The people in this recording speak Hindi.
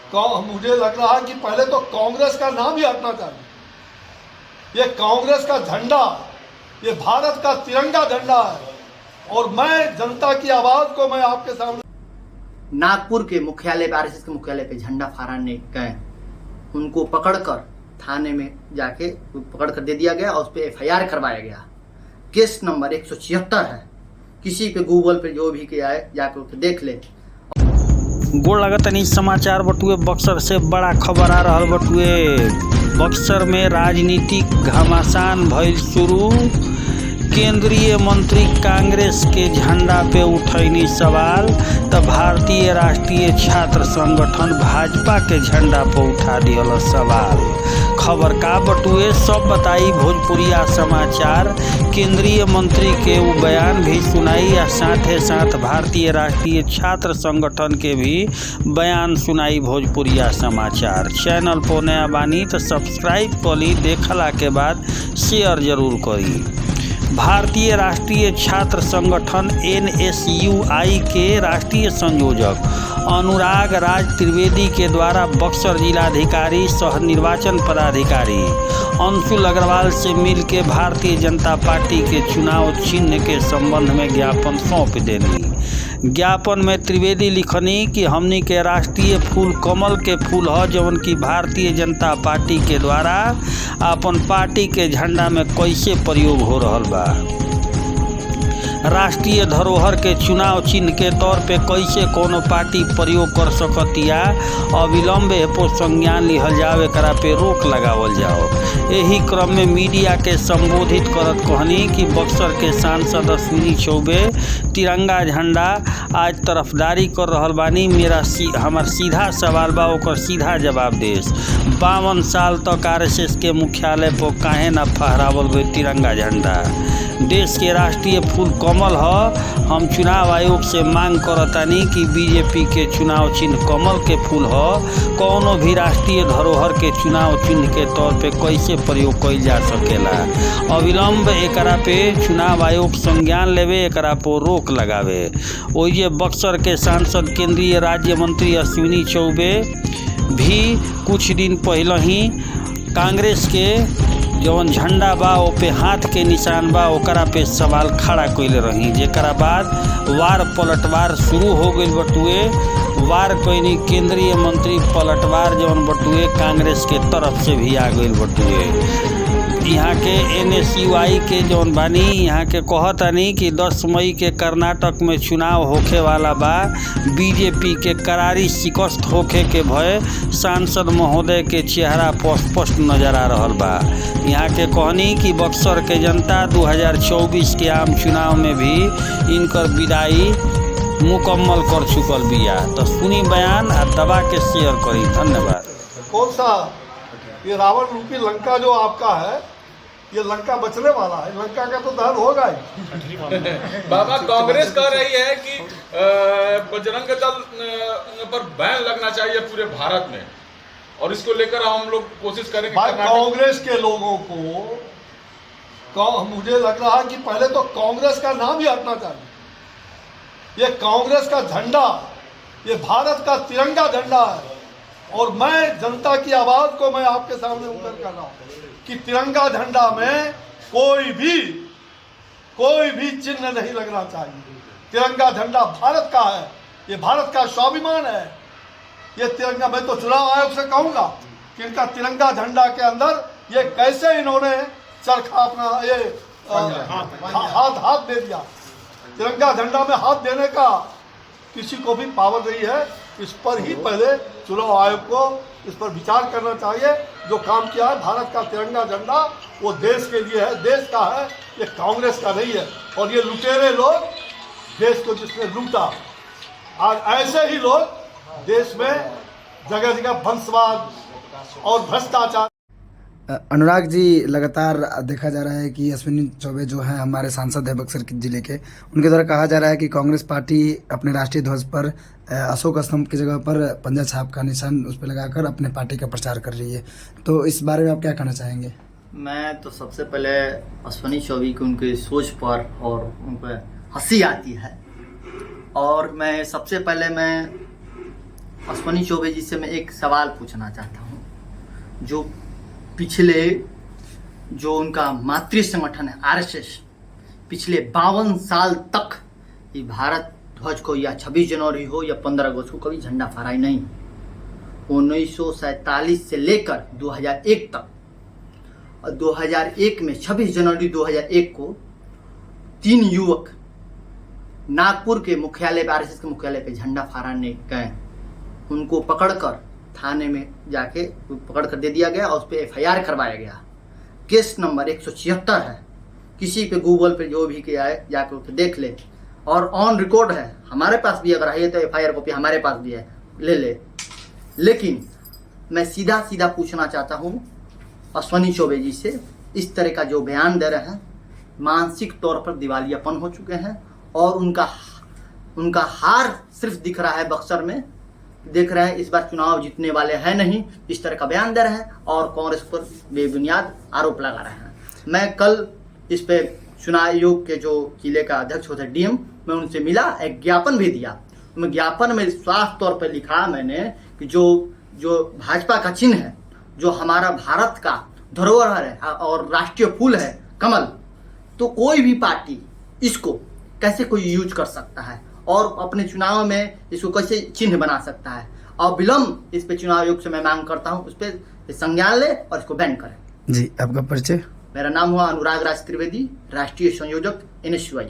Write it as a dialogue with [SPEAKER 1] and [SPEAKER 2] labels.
[SPEAKER 1] मुझे लग रहा है कि पहले तो कांग्रेस का नाम ही हटना चाहिए। ये कांग्रेस का झंडा, ये भारत का तिरंगा झंडा है और मैं जनता की आवाज को मैं आपके सामने
[SPEAKER 2] नागपुर के मुख्यालय पे, आरएसएस के मुख्यालय पे झंडा फहराने गए, उनको पकड़कर थाने में जाके पकड़कर दे दिया गया और उस पर एफआईआर करवाया गया। केस नंबर 176 है। किसी पे गूगल पे जो भी किया है जाकर उसे देख ले।
[SPEAKER 3] गोड़ लगतनी समाचार बटुए बक्सर से बड़ा खबर आ रहा बटुए। बक्सर में राजनीतिक घमासान भइल शुरू। केंद्रीय मंत्री कांग्रेस के झंडा पे उठैनी सवाल तो भारतीय राष्ट्रीय छात्र संगठन भाजपा के झंडा पे उठा दिया सवाल। खबर का बटुए सब बताई भोजपुरिया समाचार। केंद्रीय मंत्री के वो बयान भी सुनाई या साथे साथ भारतीय राष्ट्रीय छात्र संगठन के भी बयान सुनाई भोजपुरिया समाचार। चैनल पर नया बानी तो सब्सक्राइब करी, देखला के बाद शेयर जरूर करी। भारतीय राष्ट्रीय छात्र संगठन NSUI के राष्ट्रीय संयोजक अनुराग राज त्रिवेदी के द्वारा बक्सर जिलाधिकारी सह निर्वाचन पदाधिकारी अंशुल अग्रवाल से मिल के भारतीय जनता पार्टी के चुनाव चिन्ह के संबंध में ज्ञापन सौंप देनी। ज्ञापन में त्रिवेदी लिखनी कि हमनी के राष्ट्रीय फूल कमल के फूल है, जवन की भारतीय जनता पार्टी के द्वारा अपन पार्टी के झंडा में कैसे प्रयोग हो रहा बा। राष्ट्रीय धरोहर के चुनाव चिन्ह के तौर पे कैसे कोनो पार्टी प्रयोग कर सकतिया, अविलंबे पर संज्ञान लिहल जाओ, एकरा पे रोक लगावल जाओ। यही क्रम में मीडिया के संबोधित करत कहनी कि बक्सर के सांसद अश्विनी चौबे तिरंगा झंडा आज तरफदारी कर रहल बानी। हमार सीधा सवाल बा, ओकर सीधा जवाब देश। 52 साल तक आरएसएस के मुख्यालय पर काहे ना फहरावल गई तिरंगा झंडा। देश के राष्ट्रीय फूल कमल है। हम चुनाव आयोग से मांग करतानी कि बीजेपी के चुनाव चिन्ह कमल के फूल है, कौनो भी राष्ट्रीय धरोहर के चुनाव चिन्ह के तौर पे कैसे प्रयोग कइल जा सकेला। अविलंब एकरा पे चुनाव आयोग संज्ञान लेवे, एकरा पर रोक लगावे। ओइजे बक्सर के सांसद केंद्रीय राज्य मंत्री अश्विनी चौबे भी कुछ दिन पहले ही कांग्रेस के जवन झंडा बा ओ पे हाथ के निशान बा ओकरा पे सवाल खड़ा कइले रही, जेकरा बाद वार पलटवार शुरू हो गई बटुए। वार कइनी केंद्रीय मंत्री पलटवार जवन बटुए कांग्रेस के तरफ से भी आ गई बटुए। यहाँ के NSUI के जौन बानी यहाँ के कहतानी कि 10 मई के कर्नाटक में चुनाव होखे वाला बा। बीजेपी के करारी शिकस्त होखे के भय सांसद महोदय के चेहरा स्पष्ट नजर आ रहल बा। यहाँ के कहनी कि बक्सर के जनता 2024 के आम चुनाव में भी इनकर विदाई मुकम्मल कर चुकल बिया। तो सुनी बयान आ दबा के शेयर करी। धन्यवाद।
[SPEAKER 1] कौन सा ये रावण रूपी लंका जो आपका है, ये लंका बचने वाला है। लंका का तो दहन होगा ही।
[SPEAKER 4] बाबा कांग्रेस कह रही है कि बजरंग दल पर बैन लगना चाहिए पूरे भारत में, और इसको लेकर हम लोग कोशिश करेंगे।
[SPEAKER 1] कांग्रेस के लोगों को मुझे लग रहा है कि पहले तो कांग्रेस का नाम ही हटना चाहिए। ये कांग्रेस का झंडा, ये भारत का तिरंगा झंडा है और मैं जनता की आवाज को मैं आपके सामने उतर कर रहा हूं कि तिरंगा झंडा में कोई भी चिन्ह नहीं लगना चाहिए। तिरंगा झंडा भारत का है, ये भारत का स्वाभिमान है। ये तिरंगा, मैं तो चुनाव आयोग से कहूंगा कि इनका तिरंगा झंडा के अंदर ये कैसे इन्होंने चरखा अपना ये हाथ दे दिया। तिरंगा झंडा में हाथ देने का किसी को भी पावर नहीं है। इस पर ही पहले चुनाव आयोग को इस पर विचार करना चाहिए। जो काम किया है भारत का तिरंगा झंडा वो देश के लिए है, देश का है, ये कांग्रेस का नहीं है। और ये लुटेरे लोग देश को जिसने लूटा, आज ऐसे ही लोग देश में जगह जगह वंशवाद और भ्रष्टाचार।
[SPEAKER 5] अनुराग जी, लगातार देखा जा रहा है कि अश्विनी चौबे जो हैं हमारे सांसद है बक्सर जिले के, उनके द्वारा कहा जा रहा है कि कांग्रेस पार्टी अपने राष्ट्रीय ध्वज पर अशोक स्तंभ की जगह पर पंजा छाप का निशान उस पर लगाकर अपने पार्टी का प्रचार कर रही है। तो इस बारे में आप क्या कहना चाहेंगे?
[SPEAKER 2] मैं तो सबसे पहले अश्विनी चौबे की उनकी सोच पर और उन पर हंसी आती है। और मैं सबसे पहले अश्वनी चौबे जी से मैं एक सवाल पूछना चाहता हूँ। जो पिछले जो उनका मातृ संगठन है आरएसएस, पिछले 52 साल तक ये भारत ध्वज को या 26 जनवरी हो या 15 अगस्त को कभी झंडा फहराया नहीं। 1947 से लेकर 2001 तक, और 2001 में 26 जनवरी 2001 को 3 युवक नागपुर के मुख्यालय पे, आरएसएस के मुख्यालय पे झंडा फहराने गए। उनको पकड़कर थाने में जाके पकड़कर दे दिया गया और उस पर एफआईआर करवाया गया। केस नंबर 176 है। किसी पे गूगल पे जो भी किया है जाकर उसे देख ले, और ऑन रिकॉर्ड है, हमारे पास भी अगर है तो एफआईआर कॉपी हमारे पास भी है, ले ले। लेकिन मैं सीधा सीधा पूछना चाहता हूँ अश्वनी चौबे जी से, इस तरह का जो बयान दे रहे हैं, मानसिक तौर पर दिवालियापन हो चुके हैं और उनका हार सिर्फ दिख रहा है बक्सर में। देख रहे हैं इस बार चुनाव जीतने वाले हैं नहीं, इस तरह का बयान दे रहे हैं और कांग्रेस पर बेबुनियाद आरोप लगा रहे हैं। मैं कल इस पे चुनाव आयोग के जो जिले का अध्यक्ष होता है डीएम, मैं उनसे मिला, एक ज्ञापन भी दिया। मैं ज्ञापन में साफ तौर पर लिखा मैंने कि जो भाजपा का चिन्ह है, जो हमारा भारत का धरोहर है और राष्ट्रीय फूल है कमल, तो कोई भी पार्टी इसको कैसे कोई यूज कर सकता है और अपने चुनाव में इसको कैसे चिन्ह बना सकता है। और विलम्ब इस पे चुनाव आयोग से मैं मांग करता हूँ, उस पर संज्ञान ले और इसको बैन करें।
[SPEAKER 5] जी, आपका परिचय?
[SPEAKER 2] मेरा नाम हुआ अनुराग राज त्रिवेदी, राष्ट्रीय संयोजक NSUI।